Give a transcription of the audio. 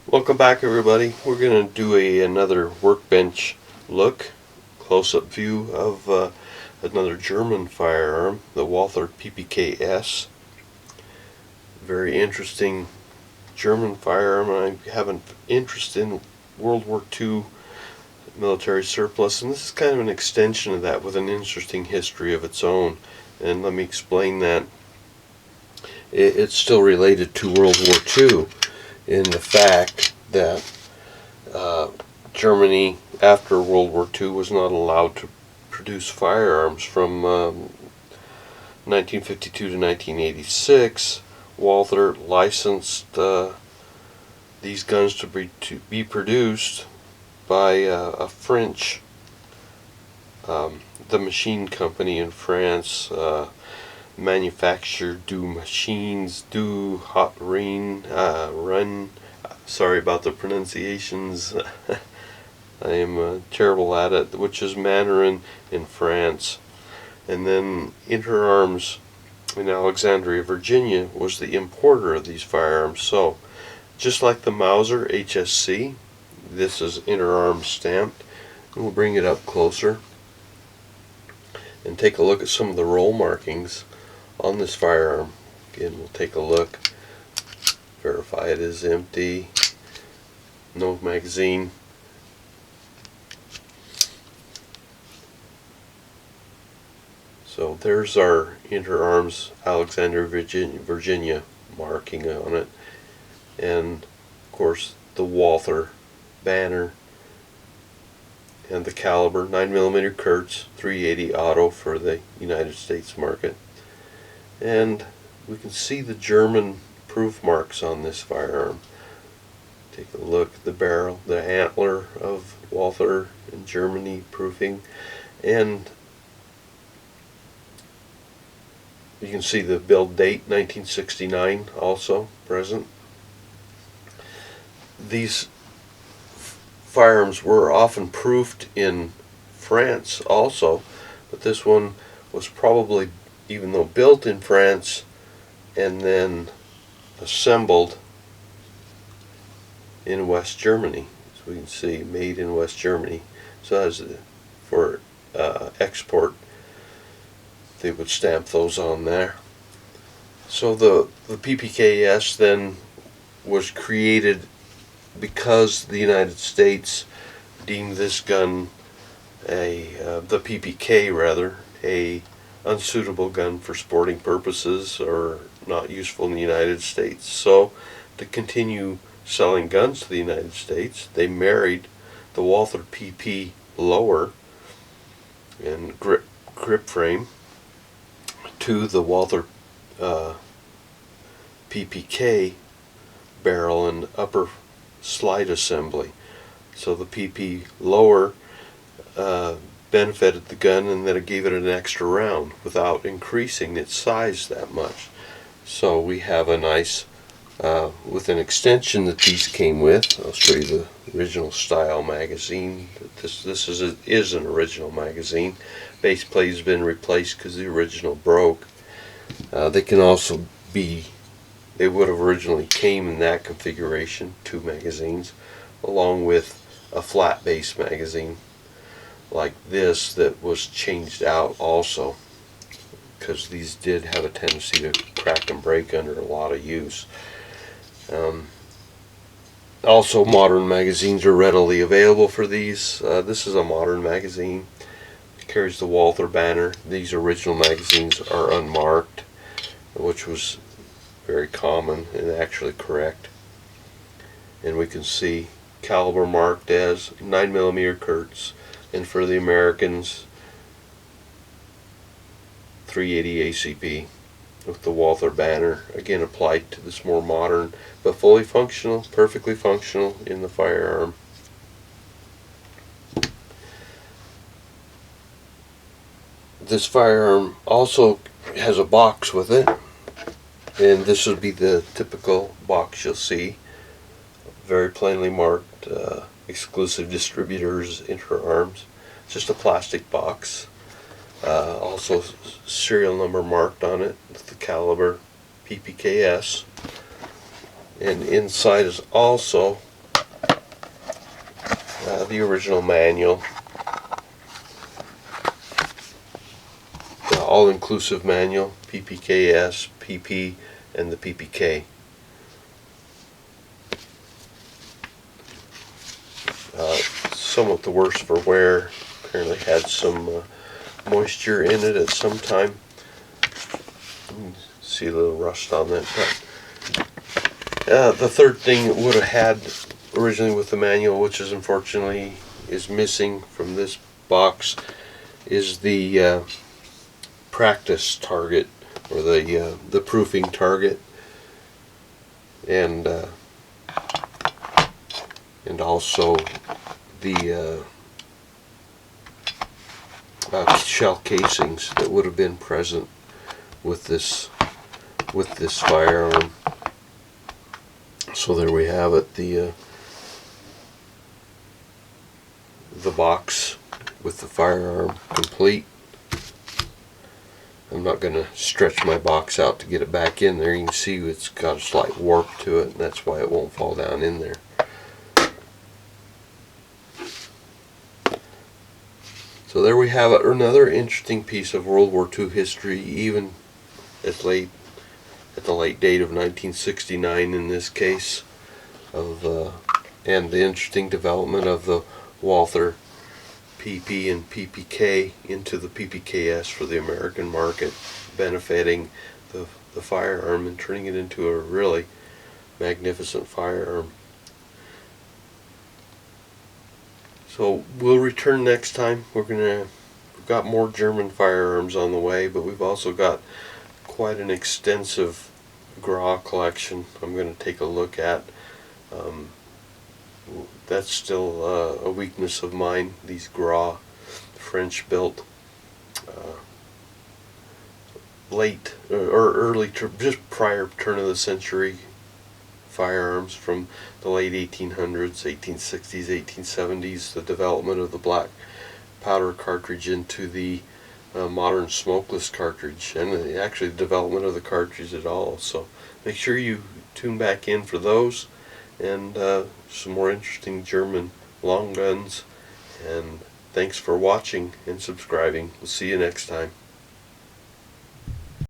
Welcome back, everybody. We're going to do another Workbench look, close-up view of another German firearm, the Walther PPK. Very interesting German firearm. I have an interest in World War II military surplus, and this is kind of an extension of that with an interesting history of its own. And let me explain that. It's still related to World War II in the fact that Germany, after World War II, was not allowed to produce firearms from 1952 to 1986. Walther licensed these guns to be produced by a French, the machine company in France, manufactured du machines du hot rain run. Sorry about the pronunciations. I am terrible at it, which is Mandarin in France. And then Interarms in Alexandria, Virginia was the importer of these firearms. So just like the Mauser HSC, this is Interarms stamped. And we'll bring it up closer and take a look at some of the roll markings on this firearm. Again, we'll take a look, verify it is empty, no magazine. So there's our Interarms Alexandria, Virginia marking on it, and of course the Walther banner and the caliber, 9mm Kurtz, 380 auto for the United States market. And we can see the German proof marks on this firearm. Take a look at the barrel, the antler of Walther in Germany proofing, and you can see the build date, 1969, also present. These firearms were often proofed in France also, but this one was probably, even though built in France and then assembled in West Germany. As we can see, made in West Germany. So as for export, they would stamp those on there. So the PPKS then was created because the United States deemed this gun, the PPK rather, a unsuitable gun for sporting purposes or not useful in the United States. So to continue selling guns to the United States, they married the Walther PP lower and grip frame to the Walther PPK barrel and upper slide assembly. So the PP lower benefited the gun, and then it gave it an extra round without increasing its size that much. So we have a nice, with an extension that these came with. I'll show you the original style magazine. This is an original magazine. Base plate has been replaced because the original broke. They can also be, they would have originally came in that configuration, 2 magazines, along with a flat base magazine like this that was changed out also, because these did have a tendency to crack and break under a lot of use. Also, modern magazines are readily available for these. This is a modern magazine. It carries the Walther banner. These original magazines are unmarked, which was very common and actually correct. And we can see caliber marked as 9mm Kurtz, and for the Americans, 380 ACP with the Walther banner, again applied to this more modern but fully functional, perfectly functional in the firearm. This firearm also has a box with it, and this would be the typical box you'll see, very plainly marked, exclusive distributors, Interarms, just a plastic box. Also serial number marked on it with the caliber PPKS, and inside is also the original manual, the all-inclusive manual, PPKS, PP, and the PPK. Somewhat the worse for wear. Apparently had some moisture in it at some time. See a little rust on that. But the third thing it would have had originally with the manual, which is unfortunately is missing from this box, is the practice target, or the proofing target, and also the shell casings that would have been present with this firearm. So there we have it, the box with the firearm complete. I'm not going to stretch my box out to get it back in there. You can see it's got a slight warp to it, and that's why it won't fall down in there. So there we have it, another interesting piece of World War II history, even at the late date of 1969 in this case, and the interesting development of the Walther PP and PPK into the PPKS for the American market, benefiting the firearm and turning it into a really magnificent firearm. So we'll return next time. We've got more German firearms on the way, but we've also got quite an extensive Gras collection I'm going to take a look at. That's still a weakness of mine, these Gras French built late or early, just prior turn of the century firearms from the late 1800s, 1860s, 1870s, the development of the black powder cartridge into the modern smokeless cartridge, and actually the development of the cartridge at all. So make sure you tune back in for those, and some more interesting German long guns. And thanks for watching and subscribing. We'll see you next time.